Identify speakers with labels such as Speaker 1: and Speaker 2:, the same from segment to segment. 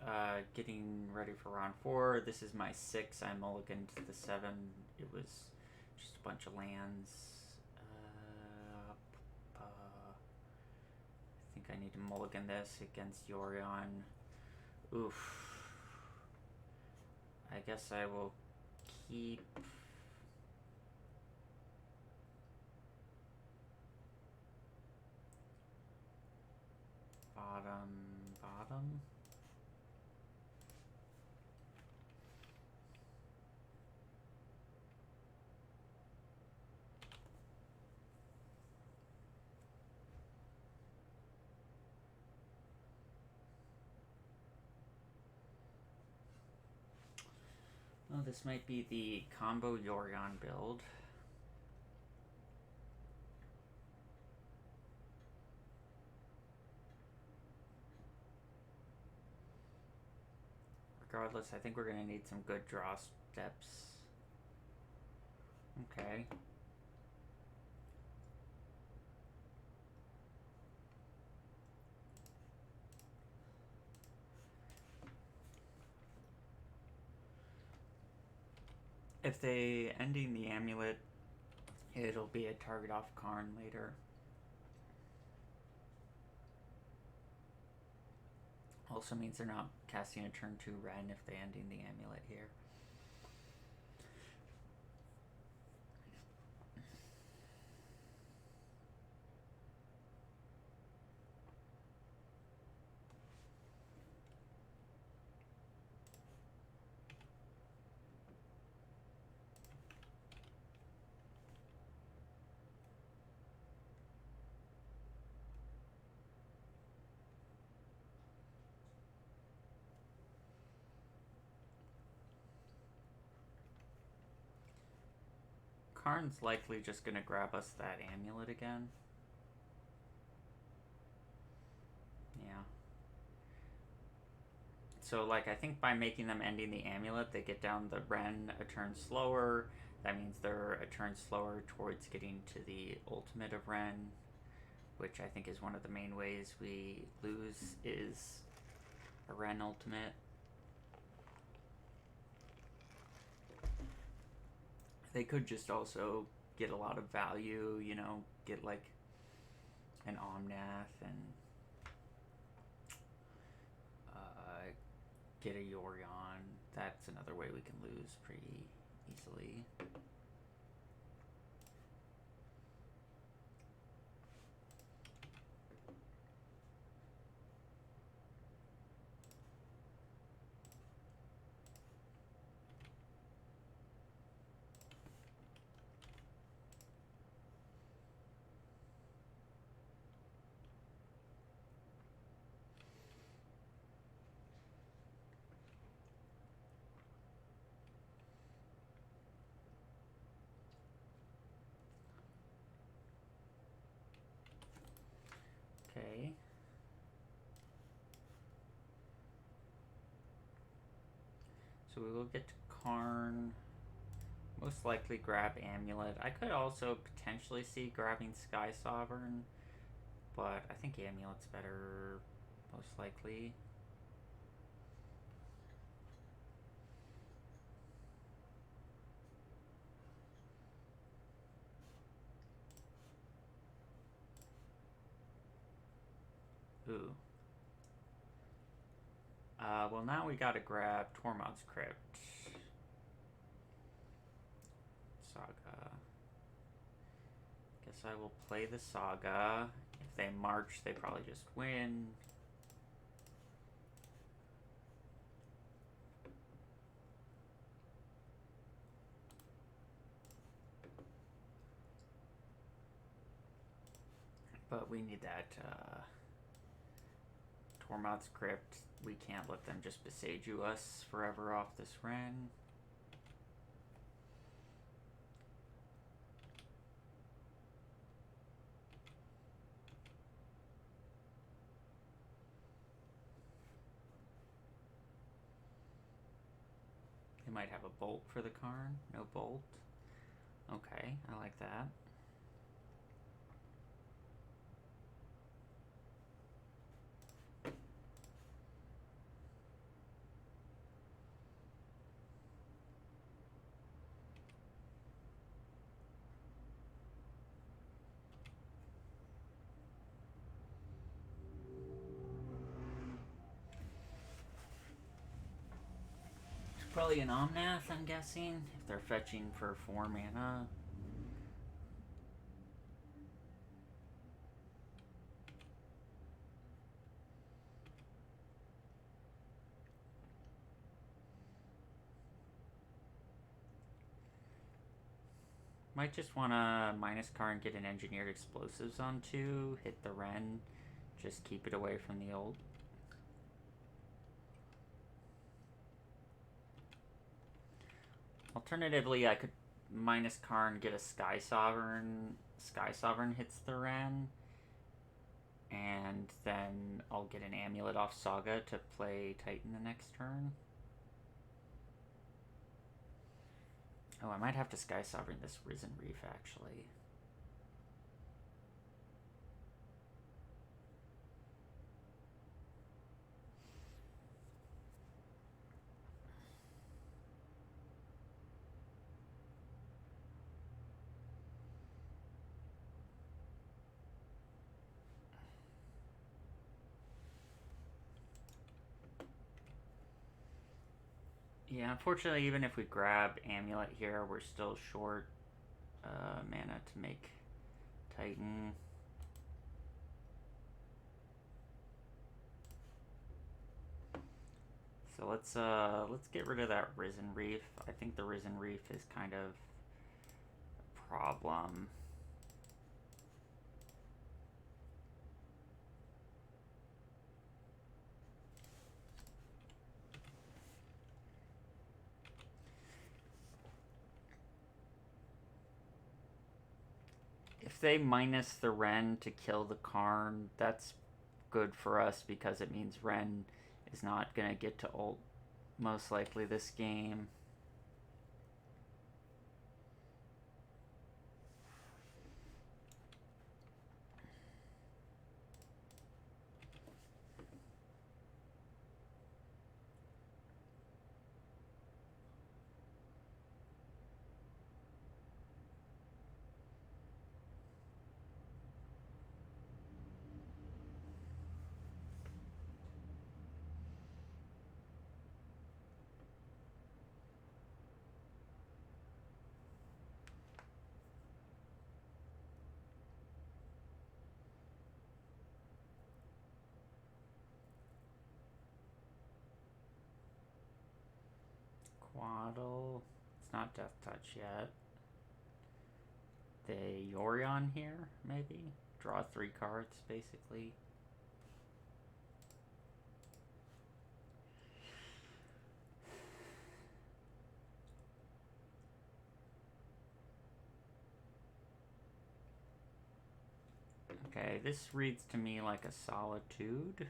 Speaker 1: Alright, getting ready for round 4. This is my 6. I mulliganed to the 7. It was just a bunch of lands. I think I need to mulligan this against Yorion. Oof. I guess I will keep... bottom. Oh, this might be the combo Yorion build. Regardless, I think we're going to need some good draw steps. Okay. If they ending the amulet, it'll be a target off Karn later. Also means they're not casting a turn 2 Ren if they ending the amulet here. Karn's likely just going to grab us that amulet again. Yeah. So, like, I think by making them ending the amulet, they get down the Ren a turn slower. That means they're a turn slower towards getting to the ultimate of Ren, which I think is one of the main ways we lose is a Ren ultimate. They could just also get a lot of value, you know, get like an Omnath and get a Yorion. That's another way we can lose pretty easily. Okay. So we will get to Karn. Most likely grab Amulet. I could also potentially see grabbing Sky Sovereign, but I think Amulet's better, most likely. Ooh. Well, now we gotta grab Tormod's Crypt. Saga. Guess I will play the Saga. If they march, they probably just win. But we need that Tormod's Crypt. We can't let them just Beseiju us forever off this Ren. They might have a Bolt for the Karn. No Bolt. Okay, I like that. Probably an Omnath, I'm guessing, if they're fetching for 4 mana. Might just want to minus card and get an Engineered Explosives on 2, hit the Ren, just keep it away from the ult. Alternatively, I could minus Karn, get a Sky Sovereign. Sky Sovereign hits the Ren. And then I'll get an Amulet off Saga to play Titan the next turn. Oh, I might have to Sky Sovereign this Risen Reef, actually. Yeah, unfortunately, even if we grab Amulet here, we're still short mana to make Titan. So let's get rid of that Risen Reef. I think the Risen Reef is kind of a problem. If they minus the Ren to kill the Karn, that's good for us because it means Ren is not going to get to ult most likely this game. Quaddle. It's not Death Touch yet. The Yorion here, maybe? Draw 3 cards, basically. Okay, this reads to me like a Solitude.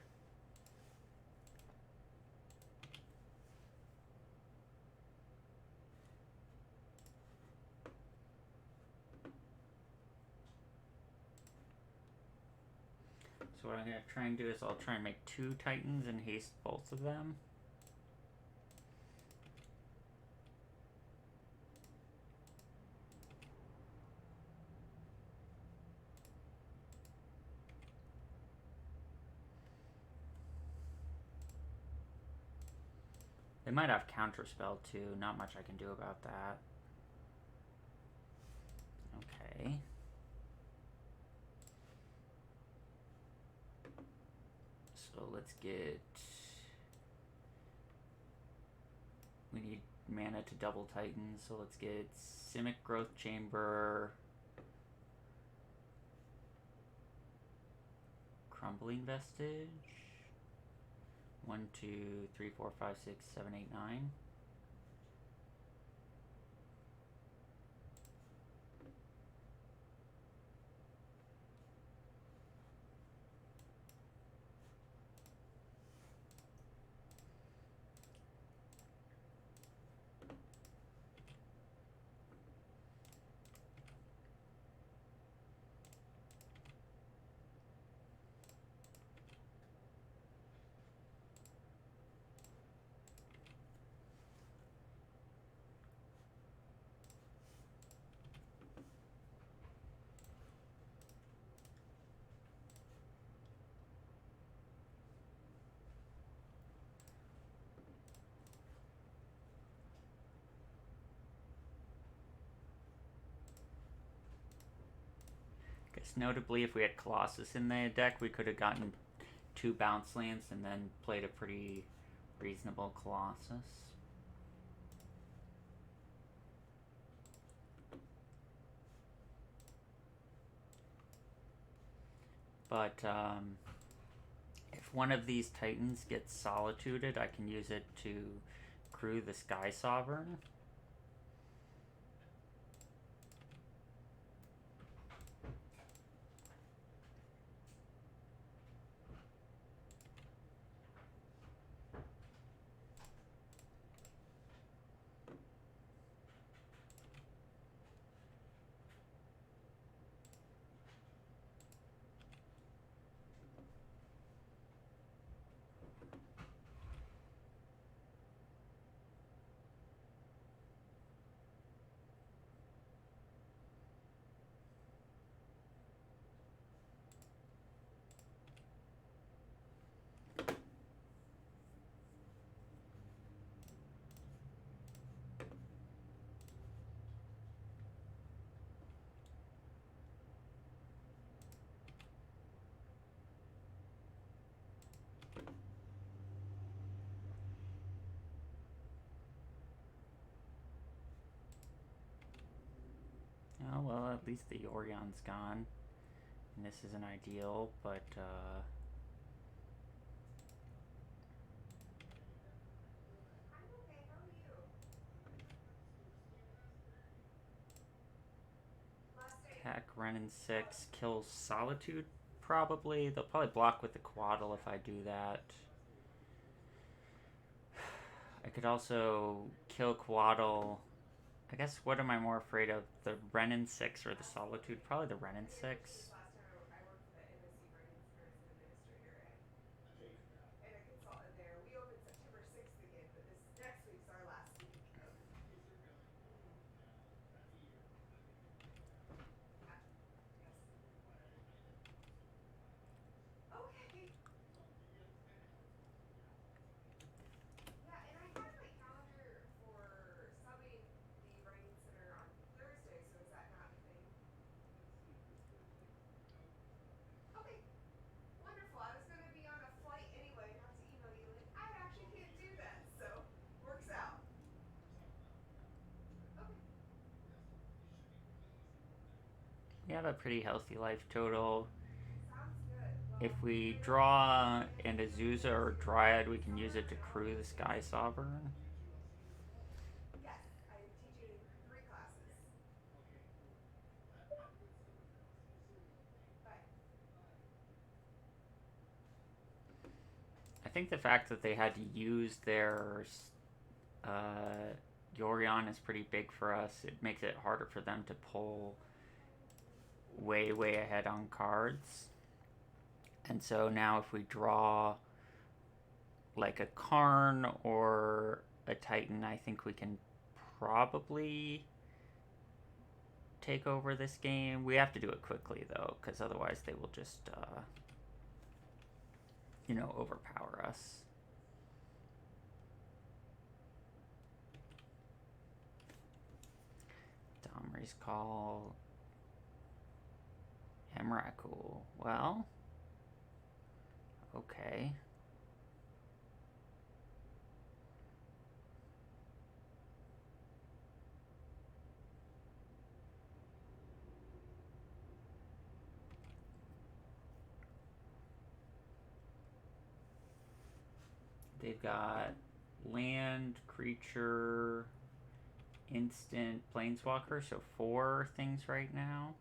Speaker 1: So what I'm going to try and do is I'll try and make 2 Titans and haste both of them. They might have Counterspell too, not much I can do about that. Okay. So let's get... We need mana to double Titan, so let's get Simic Growth Chamber, Crumbling Vestige. 1, 2, 3, 4, 5, 6, 7, 8, 9. 6. Notably, if we had Colossus in the deck, we could have gotten 2 bounce lands and then played a pretty reasonable Colossus. But if one of these Titans gets solituded, I can use it to crew the Sky Sovereign. Oh, well, at least the Yorion's gone. And this isn't ideal, but
Speaker 2: I'm okay. How are you? Last night.
Speaker 1: attack Renin
Speaker 2: Oh,
Speaker 1: 6 kills Solitude. Probably. They'll probably block with the Quaddle if I do that. I could also kill Quaddle. I guess what am I more afraid of? The Renin 6 or the Solitude? Probably the Renin
Speaker 2: I think I mentioned
Speaker 1: 6.
Speaker 2: this last time I worked for the MSC Brain Center as an administrator and a consultant there. We opened September 6th again, but this next week's our last week of. Mhm. Yeah. Yes. Okay. Yeah, and I had my calendar for subbing the Brain Center on Thursday, so is that not a thing? Okay. Wonderful. I was going to be on a flight anyway and have to email you like I actually can't do that. So, works out. Okay.
Speaker 1: We have a pretty healthy life total.
Speaker 2: Sounds good.
Speaker 1: If
Speaker 2: Well,
Speaker 1: we
Speaker 2: I know that you
Speaker 1: draw
Speaker 2: are going to
Speaker 1: an
Speaker 2: be moving
Speaker 1: Azusa or
Speaker 2: into your
Speaker 1: Dryad, we
Speaker 2: this
Speaker 1: can use
Speaker 2: summer,
Speaker 1: it to
Speaker 2: and I'll
Speaker 1: crew
Speaker 2: be
Speaker 1: the Sky
Speaker 2: visiting.
Speaker 1: Sovereign.
Speaker 2: Yes, I am teaching 3 classes. But
Speaker 1: I think the fact that they had to use their uh, Yorion is pretty big for us. It makes it harder for them to pull way, way ahead on cards. And so now if we draw like a Karn or a Titan, I think we can probably take over this game. We have to do it quickly though, because otherwise they will just, overpower us. Domri's Call. Emrakul. Well, okay. They've got land, creature, instant, planeswalker, so 4 things right now.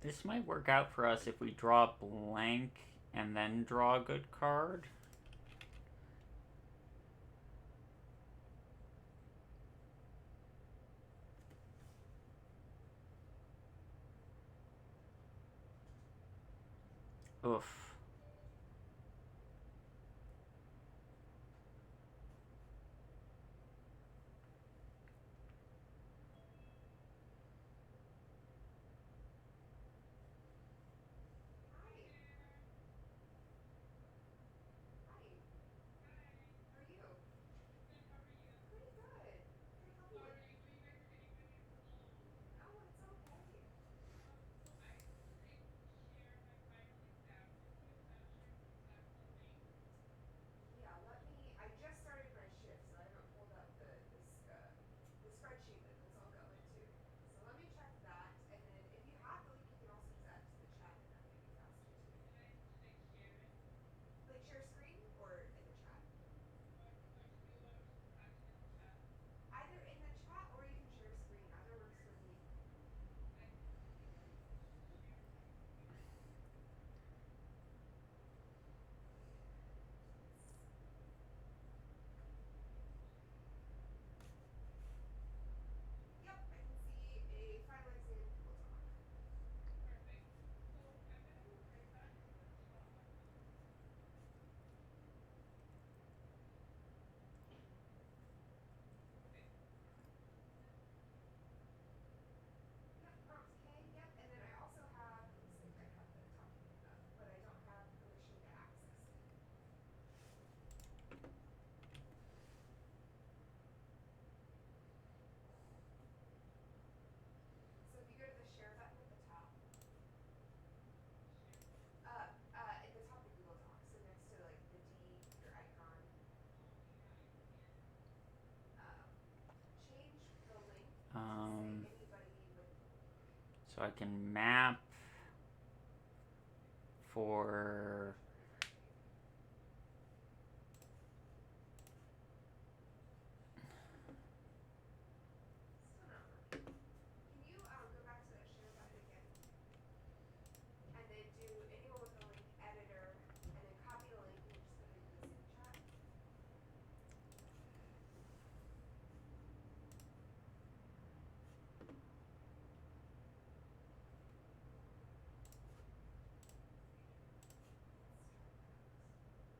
Speaker 1: This might work out for us if we draw blank and then draw a good card. Oof.
Speaker 2: Hi. Hi. How are you? Pretty good. Can I help you with? No, it's okay. Yeah, let me. I just started my shift, so I haven't pulled up the spreadsheet that those all go into. So let me check that, and then if you have the link, you can also just add it to the chat, and that might be faster too. Like share screen or in the chat. Either in the chat or you can share screen. Either works for me. Yep, I can see a finalizing Google Doc. Yep, prompt K. Yep, and then I also have. It looks like I have the document up, but I don't have permission to access it. So if you go to the share button at the top, at the top of Google Docs, so next to like the D, your icon, um, change the link to say anybody with.
Speaker 1: So I can map for.
Speaker 2: Still not working. Can you go back to that share button again, and then do anyone with the link editor, and then copy the link and just put it into the sync chat. Let's try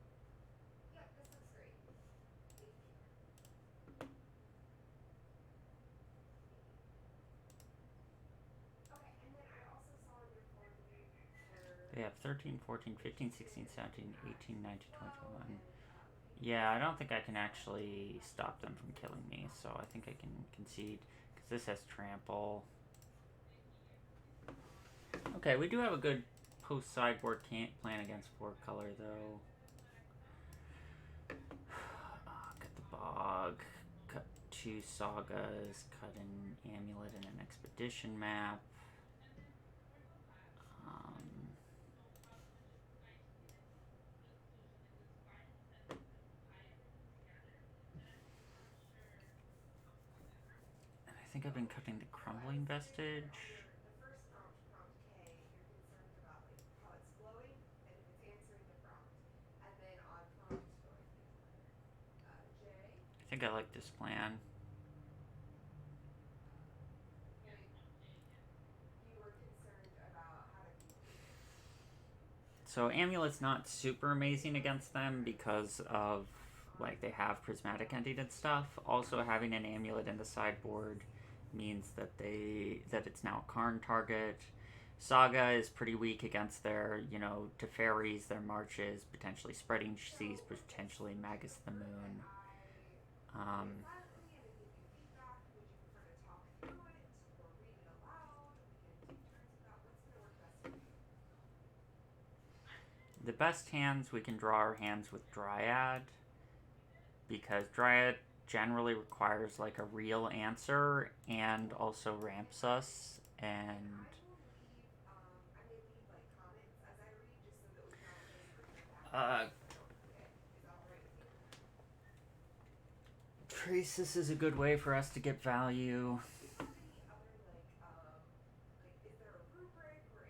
Speaker 2: that. Yep, this looks great. Thank you. Okay, and then I also saw on your form
Speaker 1: They have 13, 14, 15, 16, 17, 18, 19, 20, 21. Yeah, I don't think I can actually stop them from killing me, so I think I can concede. Because this has trample. Okay, we do have a good post-sideboard plan against 4-color, though. Cut the bog. Cut 2 sagas. Cut an amulet and an expedition map. I think I've been cutting the crumbling vestige.
Speaker 2: The first prompt, prompt K, you're concerned about like how it's flowing and if it's answering the prompt. And then on prompt, oh, I forget the letter, J.
Speaker 1: I think I like this plan.
Speaker 2: You were concerned about how to conclude it.
Speaker 1: So amulet's not super amazing against them because of like they have prismatic ending and stuff. Also having an amulet in the sideboard means that it's now a Karn target. Saga is pretty weak against their, Teferis, their marches, potentially Spreading Seas, potentially Magus the Moon.
Speaker 2: Silently and then give you feedback. Would you prefer to talk through it or read it aloud? We can take turns with that. What's going to work best for you?
Speaker 1: The best hands, we can draw our hands with Dryad, because Dryad generally requires like a real answer and also ramps us, and
Speaker 2: I may leave like comments as I read just so that we can all just bring them back up so we don't forget. Is that all right with you?
Speaker 1: Trace, this is a good way for us to get value.
Speaker 2: Do you have any other like is there a rubric or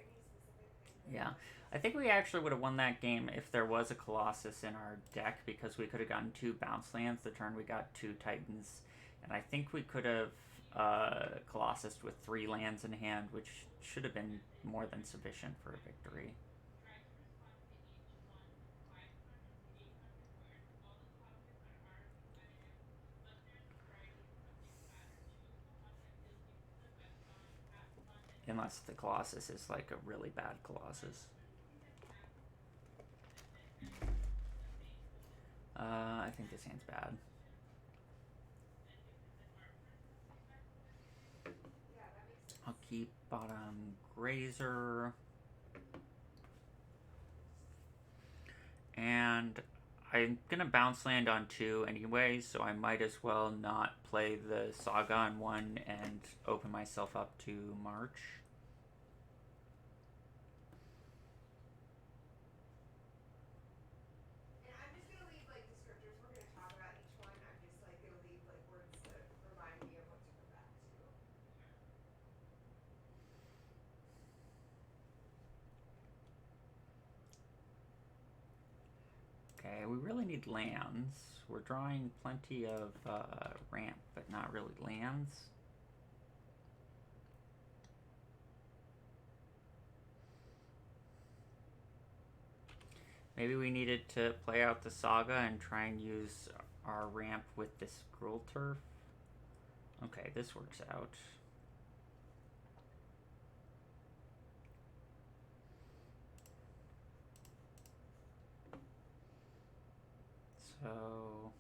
Speaker 1: Yeah. I think we actually would have won that game if there was a Colossus in our deck because we could have gotten 2 bounce lands the turn we got 2 Titans. And I think we could have Colossus with 3 lands in hand, which should have been more than sufficient for a victory. Unless the Colossus is like a really bad Colossus. I think this hand's bad.
Speaker 2: Yeah, that makes sense.
Speaker 1: I'll keep bottom Grazer. And I'm gonna bounce land on 2 anyway, so I might as well not play the Saga on 1 and open myself up to March.
Speaker 2: And I'm just gonna leave like descriptors. We're gonna talk about each one. I'm just like gonna leave like words to remind me of what to come back to.
Speaker 1: Okay, we really need lands. We're drawing plenty of ramp, but not really lands. Maybe we needed to play out the Saga and try and use our ramp with this Gruul Turf. Okay, this works out. So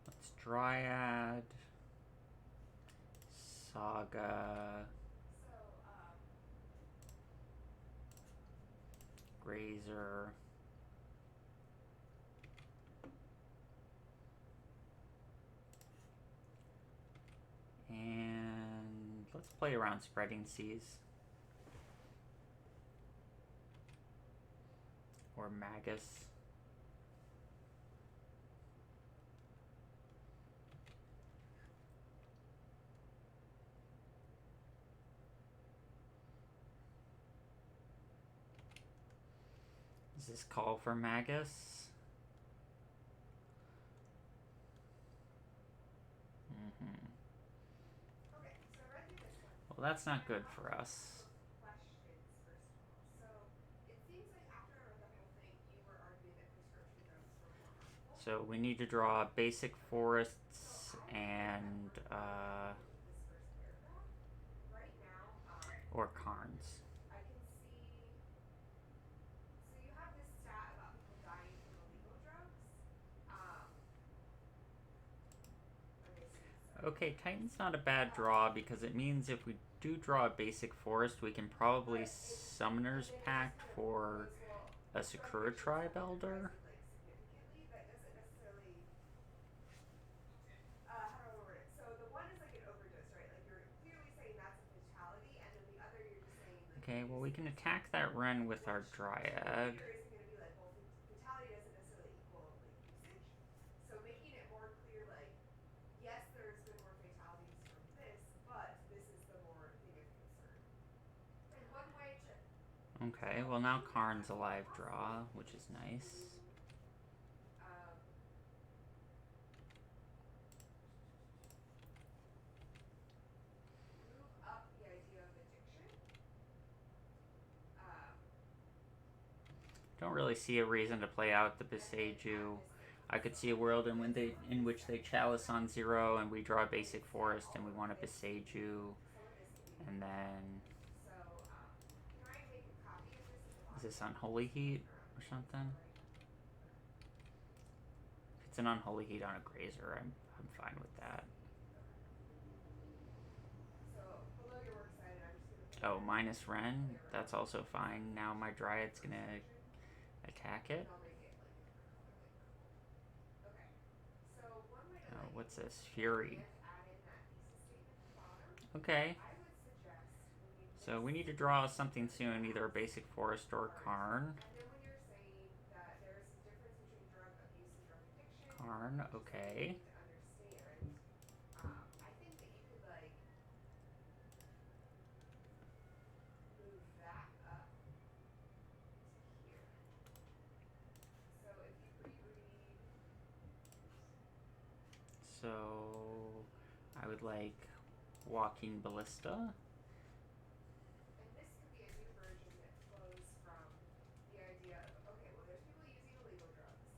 Speaker 1: let's Dryad, Saga,
Speaker 2: So,
Speaker 1: Grazer. And let's play around Spreading Seas. Or Magus. Does this call for Magus?
Speaker 2: okay, so I read through this one.
Speaker 1: Well, that's
Speaker 2: And
Speaker 1: not
Speaker 2: I
Speaker 1: good
Speaker 2: have
Speaker 1: for
Speaker 2: a
Speaker 1: us.
Speaker 2: couple of questions, first of all. So, it seems like after I read the whole thing, you were arguing that prescription drugs were more harmful.
Speaker 1: So we need to draw basic
Speaker 2: So,
Speaker 1: forests
Speaker 2: I think that
Speaker 1: and
Speaker 2: we're going to look into this first paragraph. Right now,
Speaker 1: or Karns.
Speaker 2: I can see. So, you have this stat about people dying from illegal drugs. Um, okay, so
Speaker 1: Okay, Titan's not a bad draw because it means if we do draw a basic forest, we can probably
Speaker 2: but and
Speaker 1: Summoner's
Speaker 2: then it just
Speaker 1: Pact
Speaker 2: kind of
Speaker 1: for
Speaker 2: goes, well,
Speaker 1: a
Speaker 2: drug
Speaker 1: Sakura
Speaker 2: addictions have
Speaker 1: Tribe
Speaker 2: been
Speaker 1: Elder.
Speaker 2: rising like significantly. That doesn't necessarily how do I word it? So the one is like an overdose, right? Like you're clearly saying that's a fatality, and then the other you're just saying like
Speaker 1: Okay,
Speaker 2: you're
Speaker 1: well we
Speaker 2: using
Speaker 1: can
Speaker 2: this for
Speaker 1: attack that run with our
Speaker 2: which to me
Speaker 1: Dryad.
Speaker 2: here isn't going to be like, well, fatality doesn't necessarily equal like usage. So making it more clear, like yes, there's been more fatalities from this, but this is the more thing of concern. And one way to
Speaker 1: Okay,
Speaker 2: tell
Speaker 1: well now
Speaker 2: you that
Speaker 1: Karn's a live draw,
Speaker 2: possibly
Speaker 1: which is
Speaker 2: is
Speaker 1: nice.
Speaker 2: to um, move up the idea of addiction. Um,
Speaker 1: Don't really see a reason to play out the
Speaker 2: and then add
Speaker 1: Beseiju.
Speaker 2: this thing.
Speaker 1: I could
Speaker 2: So
Speaker 1: see a world in when
Speaker 2: some of
Speaker 1: in
Speaker 2: this
Speaker 1: which they
Speaker 2: stuff can be
Speaker 1: chalice on
Speaker 2: like
Speaker 1: 0 and we draw a
Speaker 2: you could
Speaker 1: basic
Speaker 2: say
Speaker 1: forest and
Speaker 2: all
Speaker 1: we
Speaker 2: of
Speaker 1: want a
Speaker 2: this can be
Speaker 1: Beseiju,
Speaker 2: some of this can be
Speaker 1: and then
Speaker 2: so can I make a copy of this at the
Speaker 1: is
Speaker 2: bottom
Speaker 1: this
Speaker 2: so I can
Speaker 1: Unholy
Speaker 2: keep
Speaker 1: Heat
Speaker 2: moving around
Speaker 1: or
Speaker 2: here? Is that
Speaker 1: something?
Speaker 2: right?
Speaker 1: If it's an Unholy Heat on a Grazer, I'm fine with that.
Speaker 2: Sweet. Okay. So below your works cited, I'm just gonna put
Speaker 1: Oh,
Speaker 2: in
Speaker 1: minus
Speaker 2: you can play
Speaker 1: Ren,
Speaker 2: around
Speaker 1: that's
Speaker 2: with
Speaker 1: also
Speaker 2: this
Speaker 1: fine. Now my
Speaker 2: information in the
Speaker 1: Dryad's
Speaker 2: first
Speaker 1: gonna
Speaker 2: section,
Speaker 1: attack
Speaker 2: and
Speaker 1: it.
Speaker 2: I'll make it like a different color, like purple. Okay. So one way to
Speaker 1: Oh,
Speaker 2: let you
Speaker 1: what's
Speaker 2: use
Speaker 1: this?
Speaker 2: this then
Speaker 1: Fury.
Speaker 2: and add in that thesis statement at the bottom,
Speaker 1: Okay,
Speaker 2: I would suggest when you
Speaker 1: so we
Speaker 2: list
Speaker 1: need to
Speaker 2: these
Speaker 1: draw something soon, either a
Speaker 2: paragraphs
Speaker 1: basic forest or
Speaker 2: apart,
Speaker 1: Karn.
Speaker 2: and then when you're saying that there is a difference between drug abuse and drug addiction,
Speaker 1: Karn,
Speaker 2: which is something we
Speaker 1: okay.
Speaker 2: need to understand, I think that you could like move that
Speaker 1: So I would like Walking Ballista.
Speaker 2: And this could be a new version that flows from the idea of okay, well, there's people using illegal drugs,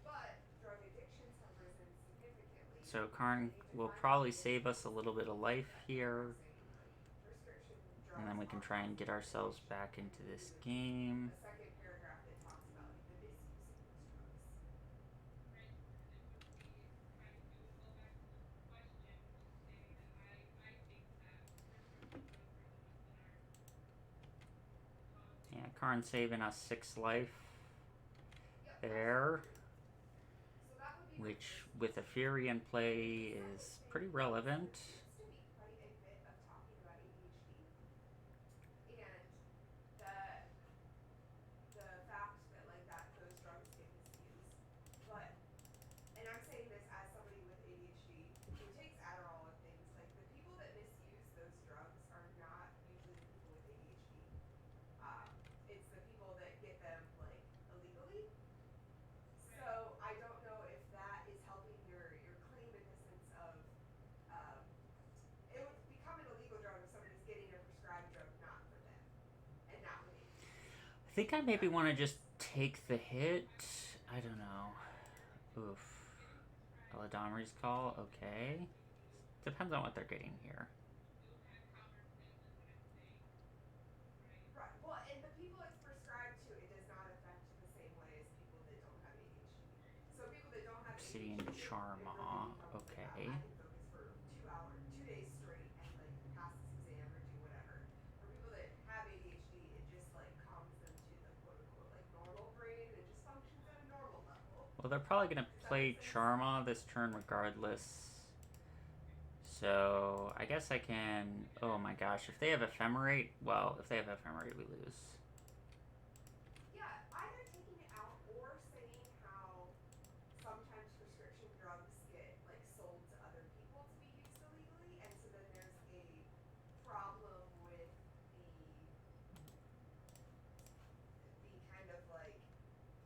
Speaker 2: but drug addictions have risen significantly
Speaker 1: So
Speaker 2: and they
Speaker 1: Karn
Speaker 2: need to
Speaker 1: will
Speaker 2: find
Speaker 1: probably
Speaker 2: people
Speaker 1: save us a
Speaker 2: because
Speaker 1: little bit of life
Speaker 2: yeah, like I
Speaker 1: here.
Speaker 2: was saying, like prescription
Speaker 1: And then
Speaker 2: drugs
Speaker 1: we can
Speaker 2: are
Speaker 1: try and
Speaker 2: causing
Speaker 1: get
Speaker 2: more
Speaker 1: ourselves
Speaker 2: addiction.
Speaker 1: back
Speaker 2: And
Speaker 1: into
Speaker 2: then we
Speaker 1: this
Speaker 2: would see
Speaker 1: game.
Speaker 2: a second paragraph that talks about like the misuse of those drugs.
Speaker 3: Right. And with the kind of it would go back to the question, which is stating that I think that prescription drugs are the ones that are causing
Speaker 1: Yeah, Karn saving us 6 life
Speaker 2: Yep,
Speaker 1: there.
Speaker 2: absolutely. So that would be my
Speaker 1: Which,
Speaker 2: first
Speaker 1: with a
Speaker 2: question.
Speaker 1: Fury in
Speaker 2: The
Speaker 1: play,
Speaker 2: second
Speaker 1: is
Speaker 2: thing
Speaker 1: pretty
Speaker 2: is there
Speaker 1: relevant.
Speaker 2: seems to be quite a bit of talking about ADHD and the the fact that like that those drugs get misused. But and I'm saying this as somebody with ADHD who takes Adderall and things, like the people that misuse those drugs are not usually the people with ADHD. Um, it's the people that get them like illegally.
Speaker 3: right.
Speaker 2: So I don't know if that is helping your claim in the sense of um, it would become an illegal drug if somebody's getting a prescribed drug not for them and not with ADHD.
Speaker 1: I think I
Speaker 2: If
Speaker 1: maybe
Speaker 2: that
Speaker 1: want
Speaker 2: makes
Speaker 1: to
Speaker 2: sense.
Speaker 1: just take the hit.
Speaker 3: I would say
Speaker 1: I
Speaker 3: that
Speaker 1: don't know.
Speaker 3: the people
Speaker 1: Oof.
Speaker 3: getting prescribed
Speaker 1: Eladomri's call?
Speaker 3: meds
Speaker 1: Okay.
Speaker 3: with you
Speaker 1: Depends on what they're getting here.
Speaker 3: still kind of counterplays with what I'm saying, right?
Speaker 2: Right. Well, and the people it's prescribed to, it does not affect the same way as people that don't have ADHD. So people that don't have
Speaker 1: Obsidian
Speaker 2: ADHD, it really
Speaker 1: Charma.
Speaker 2: becomes like
Speaker 1: Okay.
Speaker 2: I can focus for 2 hours, 2 days straight, and like pass this exam or do whatever. For people that have ADHD, it just like calms them to the quote unquote like normal brain and just functions at a normal level.
Speaker 1: Well, they're probably going to
Speaker 2: Does that make
Speaker 1: play
Speaker 2: sense?
Speaker 1: Charma this turn regardless. So, I guess I can... Oh my gosh, if they have Ephemerate... Well, if they have Ephemerate, we lose.
Speaker 2: Yeah, either taking it out or saying how sometimes prescription drugs get like sold to other people to be used illegally, and so then there's a problem with the kind of like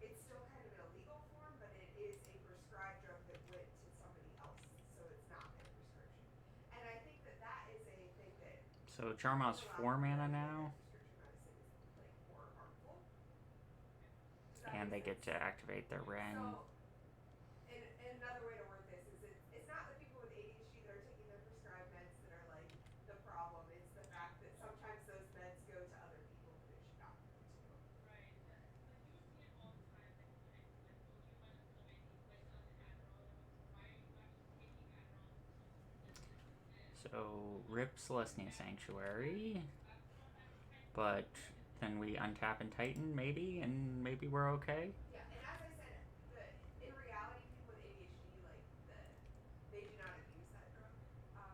Speaker 2: it's still kind of in a legal form, but it is a prescribed drug that went to somebody else, so it's not their prescription. And I think that that is a thing that
Speaker 1: So,
Speaker 2: is
Speaker 1: Charma's
Speaker 2: allowed
Speaker 1: 4
Speaker 2: to be
Speaker 1: mana
Speaker 2: argued
Speaker 1: now.
Speaker 2: that prescription medicine is like more harmful. Does that
Speaker 1: And
Speaker 2: make
Speaker 1: they get
Speaker 2: sense?
Speaker 1: to activate their Ren.
Speaker 2: So and another way to word this is it's not the people with ADHD that are taking their prescribed meds that are like the problem. It's the fact that sometimes those meds go to other people who they should not go to.
Speaker 3: Right. Like you would see it all the time. Like I told you about the lady who went on Adderall. Like, why are you not just taking Adderall and just listening to this?
Speaker 1: So,
Speaker 3: Not
Speaker 1: rip
Speaker 3: doing
Speaker 1: Celestia
Speaker 3: that. That's
Speaker 1: Sanctuary.
Speaker 3: that's the type of
Speaker 1: But
Speaker 3: situation that
Speaker 1: then
Speaker 3: I'm
Speaker 1: we
Speaker 3: saying.
Speaker 1: untap and Titan, maybe, and maybe we're okay.
Speaker 2: Yeah, and as I said, the in reality, people with ADHD like they do not abuse that drug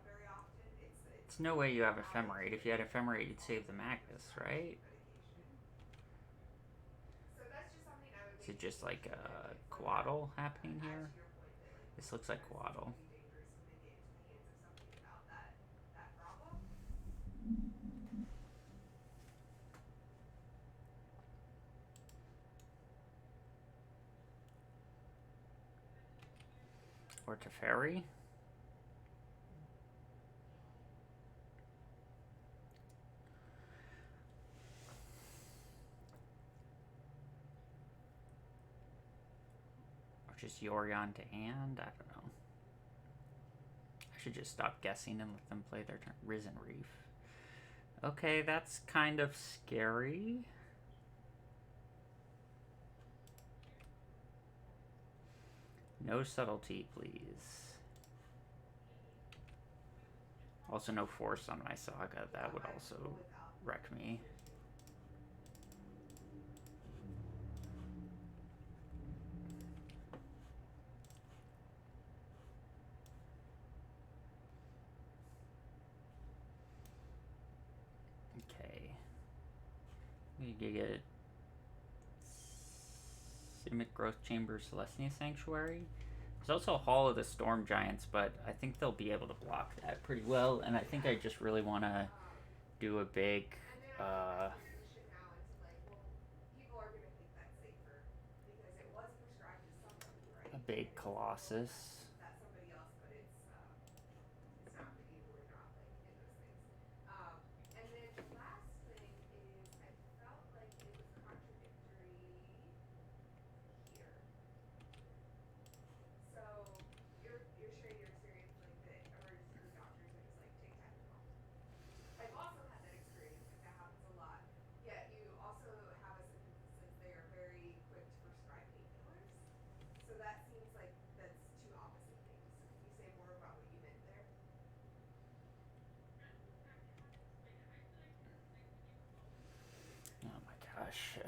Speaker 2: very often. It's
Speaker 1: It's no way you
Speaker 2: a
Speaker 1: have
Speaker 2: habit
Speaker 1: Ephemerate. If you had
Speaker 2: change and
Speaker 1: Ephemerate,
Speaker 2: it's
Speaker 1: you'd save the
Speaker 2: often
Speaker 1: Magnus,
Speaker 2: prescribed
Speaker 1: right?
Speaker 2: medication. So that's just something I would
Speaker 1: Is it
Speaker 2: maybe
Speaker 1: just like
Speaker 2: mention that
Speaker 1: a
Speaker 2: for them.
Speaker 1: Quaddle happening
Speaker 2: Add
Speaker 1: here?
Speaker 2: to your point that like
Speaker 1: This looks
Speaker 2: prescription
Speaker 1: like
Speaker 2: medicines
Speaker 1: Quaddle.
Speaker 2: can be dangerous when they get into the hands of somebody without that problem.
Speaker 1: Or Teferi. Or just Yorion to Hand. I don't know. I should just stop guessing and let them play their turn. Risen Reef. Okay, that's kind of scary. No subtlety, please. Also, no force on my Saga.
Speaker 2: Yeah,
Speaker 1: That would
Speaker 2: I'm
Speaker 1: also
Speaker 2: cool without
Speaker 1: wreck me.
Speaker 2: here too.
Speaker 1: Okay. You get Simic Growth Chamber, Celestia Sanctuary. There's also Hall of the Storm Giants, but I think they'll be able to block that pretty well. And I think
Speaker 2: Yeah.
Speaker 1: I just really want to do a big,
Speaker 2: And then I'm in that
Speaker 1: uh,
Speaker 2: position now into like, well, people are gonna think that's safer because it was prescribed to somebody,
Speaker 1: a
Speaker 2: right?
Speaker 1: big
Speaker 2: And it's legal and
Speaker 1: Colossus.
Speaker 2: that somebody else put it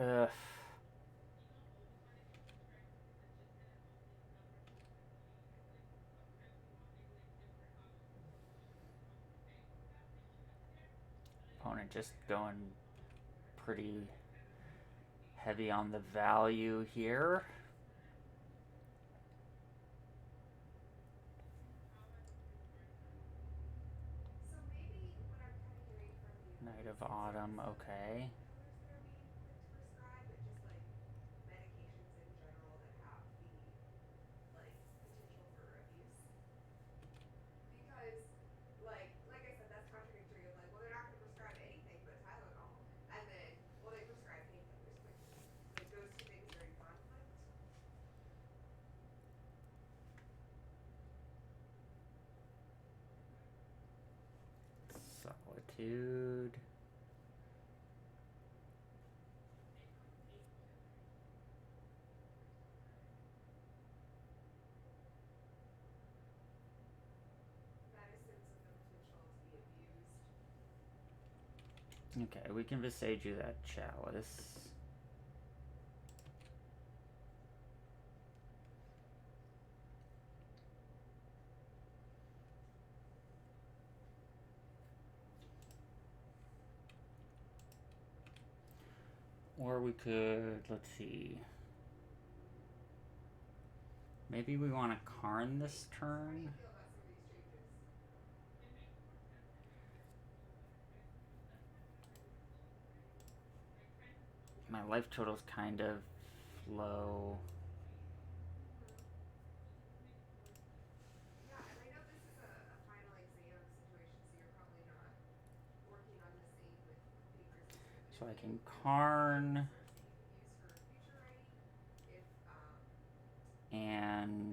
Speaker 1: Ugh.
Speaker 3: You don't always want to hit the strikes because it's just gonna help the numbers of the enemy. It's like sometimes you want maybe like different options of solutions to help tank that issue that's there. But it is
Speaker 1: Opponent
Speaker 3: something
Speaker 1: just
Speaker 3: that can
Speaker 1: going
Speaker 3: happen a lot where
Speaker 1: pretty
Speaker 3: it kind of like
Speaker 1: heavy
Speaker 3: asyncs
Speaker 1: on the value here.
Speaker 3: how has it been for them?
Speaker 2: So maybe what I'm kind of hearing from you
Speaker 1: Knight
Speaker 2: is
Speaker 1: of
Speaker 2: it's not
Speaker 1: Autumn,
Speaker 2: necessarily
Speaker 1: okay.
Speaker 2: pain killers that are being quick to prescribe, but just like medications in general that have the like potential for abuse. Because like I said, that's contradictory of like, well, they're not going to prescribe anything but Tylenol, and then well, they prescribe painkillers quickly. Like those two things are in conflict.
Speaker 1: Solitude.
Speaker 3: Become painkillers.
Speaker 2: Medicines with the potential to be abused.
Speaker 1: Okay, we can Visage you that chalice. Or we could, let's see. Maybe we want to Karn this
Speaker 2: How do you
Speaker 1: turn.
Speaker 2: feel about some of these changes?
Speaker 3: It makes more sense if you can flow better, right? So that's why I'm kind of like feeling very like trying to flow
Speaker 1: My
Speaker 3: better
Speaker 1: life
Speaker 3: with
Speaker 1: total's kind of
Speaker 3: the
Speaker 1: low.
Speaker 3: trade.
Speaker 2: Mm-hmm.
Speaker 3: So this makes more sense.
Speaker 2: Yeah, and I know this is a final exam situation, so you're probably not working on this aid with papers as
Speaker 1: So I
Speaker 2: fluently.
Speaker 1: can
Speaker 2: But this could be a
Speaker 1: Karn
Speaker 2: resource that you can use for future writing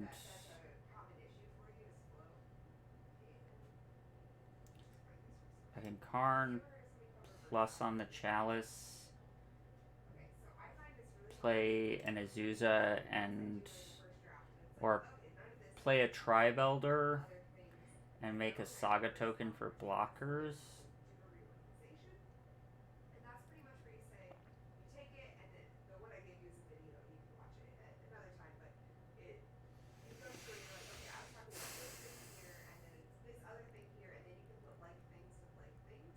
Speaker 2: if
Speaker 1: and
Speaker 2: that's a common issue for you is flow. And just find this
Speaker 1: I
Speaker 2: resource.
Speaker 1: can
Speaker 2: Have you
Speaker 1: Karn
Speaker 2: ever heard of something called reverse
Speaker 1: plus on the
Speaker 2: osmosis?
Speaker 1: chalice,
Speaker 2: Okay, so I find this really helpful
Speaker 1: play an
Speaker 2: for
Speaker 1: Azusa
Speaker 2: when I send
Speaker 1: and
Speaker 2: you like a first draft and it's like,
Speaker 1: or
Speaker 2: okay, none of this
Speaker 1: play a
Speaker 2: makes sense, but
Speaker 1: Tribelder
Speaker 2: other things
Speaker 1: and make a
Speaker 2: will, and
Speaker 1: Saga
Speaker 2: here's
Speaker 1: token
Speaker 2: how
Speaker 1: for
Speaker 2: much it has to
Speaker 1: blockers.
Speaker 2: do a reorganization. And that's pretty much where you say, you take it, and then the one I gave you is a video, and you can watch it at another time, but it you go through and you're like, okay, I was talking about this thing here, and then it's this other thing here, and then you can put like things with like things,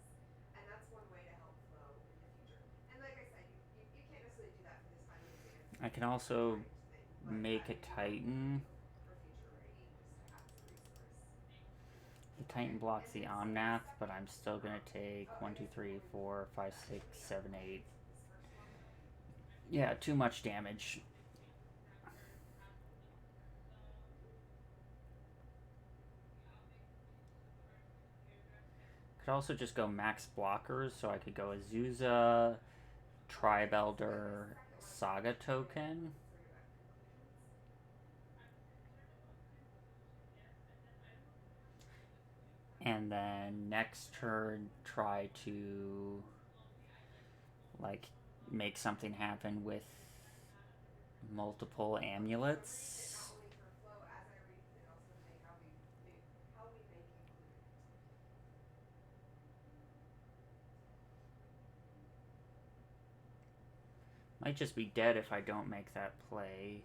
Speaker 2: and that's one way to help flow in the future. And like I said, you can't necessarily do that for this final exam
Speaker 1: I
Speaker 2: because
Speaker 1: can
Speaker 2: it's a
Speaker 1: also
Speaker 2: timed thing, but
Speaker 1: make
Speaker 2: that
Speaker 1: a
Speaker 2: may be helpful for
Speaker 1: Titan.
Speaker 2: you for future writing, just to have as a resource.
Speaker 3: Thank you.
Speaker 1: The
Speaker 2: Okay,
Speaker 1: Titan blocks
Speaker 2: and
Speaker 1: the
Speaker 2: then so the
Speaker 1: Omnath, but
Speaker 2: second,
Speaker 1: I'm still gonna take
Speaker 2: oh, I
Speaker 1: one, two,
Speaker 2: guess
Speaker 1: three,
Speaker 2: before we move
Speaker 1: four,
Speaker 2: to
Speaker 1: five,
Speaker 2: that,
Speaker 1: six,
Speaker 2: any other
Speaker 1: 7, 8.
Speaker 2: questions with this first one?
Speaker 3: I think
Speaker 1: Yeah,
Speaker 3: the
Speaker 1: too much damage.
Speaker 3: missing that first half of the yeah, I'll make the first two paragraphs kind of
Speaker 1: Could also just go max blockers, so I could go Azusa,
Speaker 2: Oh, okay. So then the
Speaker 1: Tribelder,
Speaker 2: second one is
Speaker 1: Saga
Speaker 2: kind of
Speaker 1: token,
Speaker 2: concerned about conclusions.
Speaker 3: I'm concerned about conclusion, yes, and then I don't know if it has to do with you having
Speaker 1: and
Speaker 3: the
Speaker 1: then next
Speaker 3: Tribelder
Speaker 1: turn
Speaker 3: token
Speaker 1: try
Speaker 3: too
Speaker 1: to
Speaker 3: slowly. I like to slowly
Speaker 1: like make something happen with
Speaker 3: kind of add up a different conclusion.
Speaker 1: multiple
Speaker 2: Okay, so I'm reading it not
Speaker 1: amulets.
Speaker 2: only for flow as I read, but also how we may conclude it.
Speaker 1: Might just be dead if I don't make that play.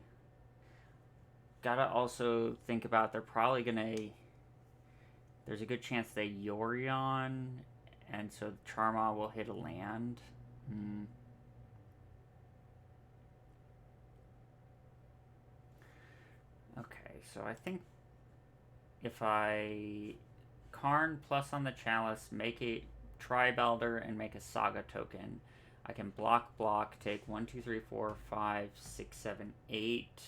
Speaker 1: Gotta also think about they're probably gonna. There's a good chance they Yorion, and so Charma will hit a land. Okay, so I think if I Karn plus on the chalice, make a Tribelder, and make a Saga token, I can block, take 1, 2, 3, 4, 5, 6, 7, 8.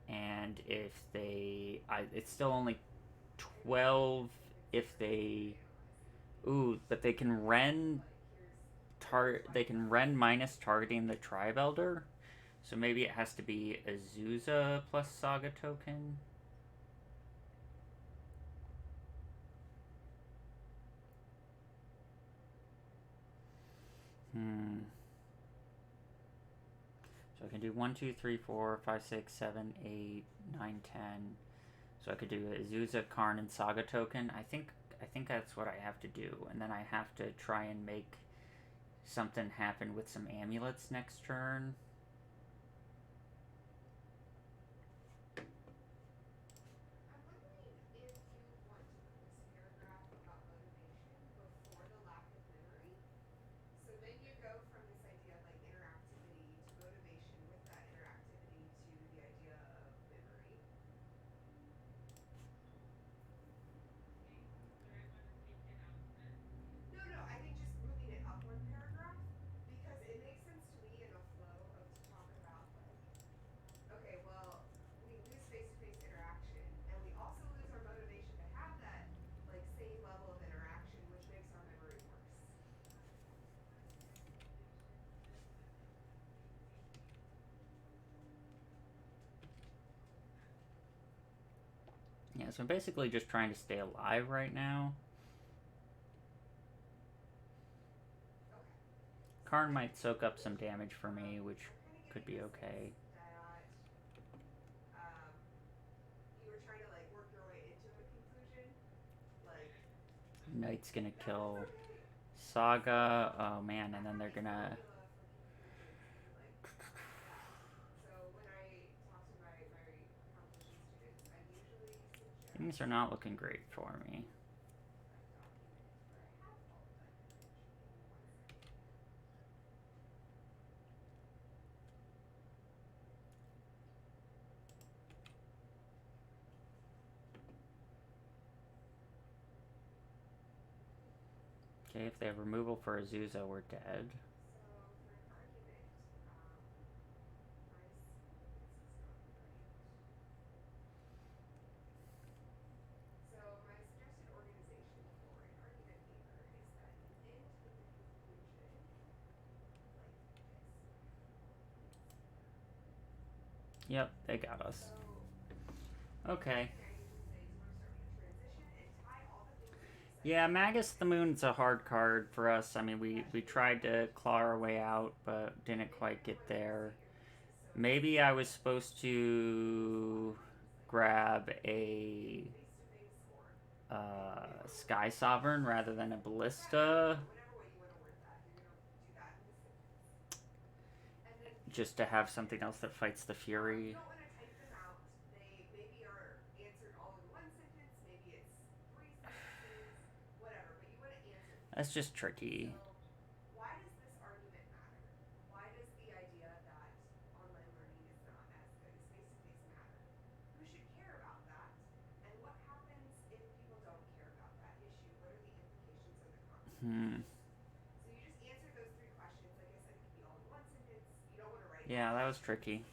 Speaker 1: And if it's still only
Speaker 2: Maybe I should give
Speaker 1: 12
Speaker 2: you some
Speaker 1: if
Speaker 2: examples of
Speaker 1: they.
Speaker 2: analyzing
Speaker 1: Ooh, but they can
Speaker 2: of
Speaker 1: Ren.
Speaker 2: like here's why
Speaker 1: They
Speaker 2: you
Speaker 1: can
Speaker 2: have to
Speaker 1: Ren
Speaker 2: do
Speaker 1: minus
Speaker 2: this.
Speaker 1: targeting the Tribelder. So maybe it has to be Azusa plus Saga token. So I can do 1, 2, 3, 4, 5, 6, 7, 8, 9, 10. So I could do Azusa, Karn, and Saga token. I think that's what I have to do, and then I have to try and make something happen with some amulets next turn.
Speaker 2: I'm wondering if you want to put this paragraph about motivation before the lack of memory. So then you go from this idea of like interactivity to motivation with that interactivity to the idea of memory.
Speaker 3: Okay. So I want to take it out then.
Speaker 2: No, no, I think just moving it up one paragraph because it makes sense to me in a flow of to talk about like, okay, well, we lose face-to-face interaction and we also lose our motivation to have that like same level of interaction, which makes our memory worse.
Speaker 3: Less motivation and less safety. Okay.
Speaker 1: Yeah, so I'm basically just trying to stay alive right now.
Speaker 2: Okay. So
Speaker 1: Karn
Speaker 2: I
Speaker 1: might soak up
Speaker 2: think
Speaker 1: some damage for me, which
Speaker 2: I'm kind of
Speaker 1: could
Speaker 2: getting
Speaker 1: be
Speaker 2: the sense
Speaker 1: okay.
Speaker 2: that um, you were trying to like work your way into a conclusion. Like,
Speaker 1: Knight's gonna
Speaker 2: no, it's
Speaker 1: kill
Speaker 2: okay. So
Speaker 1: Saga. Oh man,
Speaker 2: I
Speaker 1: and then
Speaker 2: have
Speaker 1: they're
Speaker 2: a
Speaker 1: gonna.
Speaker 2: formula for conclusions and like that. So when I talk to my composition students, I usually
Speaker 1: Things are
Speaker 2: suggest
Speaker 1: not looking great for me.
Speaker 2: a document where I have all of that information. Give me one second here.
Speaker 1: Okay, if they have removal for Azusa, we're dead.
Speaker 2: So for an argument, this is not right. So my suggested organization for an argument paper is that you end with a conclusion like this. I have all of these here.
Speaker 1: Yep, they got us.
Speaker 2: So the first
Speaker 1: Okay.
Speaker 2: thing I usually say is you want to start with a transition and tie all the things that we've said
Speaker 1: Yeah,
Speaker 2: together
Speaker 1: Magus the
Speaker 2: into
Speaker 1: Moon's a hard card for us. I mean,
Speaker 2: that
Speaker 1: we
Speaker 2: should make
Speaker 1: tried
Speaker 2: more
Speaker 1: to
Speaker 2: sense
Speaker 1: claw
Speaker 2: to
Speaker 1: our
Speaker 2: you
Speaker 1: way
Speaker 2: guys.
Speaker 1: out, but didn't
Speaker 2: Then you're
Speaker 1: quite
Speaker 2: going to
Speaker 1: get
Speaker 2: want to
Speaker 1: there.
Speaker 2: restate your pieces. So
Speaker 1: Maybe I was supposed
Speaker 2: use a lot of
Speaker 1: to
Speaker 2: things like
Speaker 1: grab a
Speaker 2: face to face or in order with
Speaker 1: Sky Sovereign rather than a
Speaker 2: that, I don't
Speaker 1: Ballista,
Speaker 2: know, whatever way you want to word that. You're going to do that in the sentence. And then these
Speaker 1: just to have something else
Speaker 2: questions,
Speaker 1: that fights the
Speaker 2: you
Speaker 1: Fury.
Speaker 2: don't want to type them out. They maybe are answered all in one sentence, maybe it's three sentences, whatever, but you want to answer these.
Speaker 1: That's just tricky.
Speaker 2: So, why does this argument matter? Why does the idea that online learning is not as good as face to face matter? Who should care about that? And what happens if people don't care about that issue? What are the implications or the
Speaker 1: Hmm.
Speaker 2: consequences? So you just answer those three questions. Like I said, it could be all in one sentence. You don't want to write
Speaker 1: Yeah,
Speaker 2: long
Speaker 1: that was
Speaker 2: questions.
Speaker 1: tricky.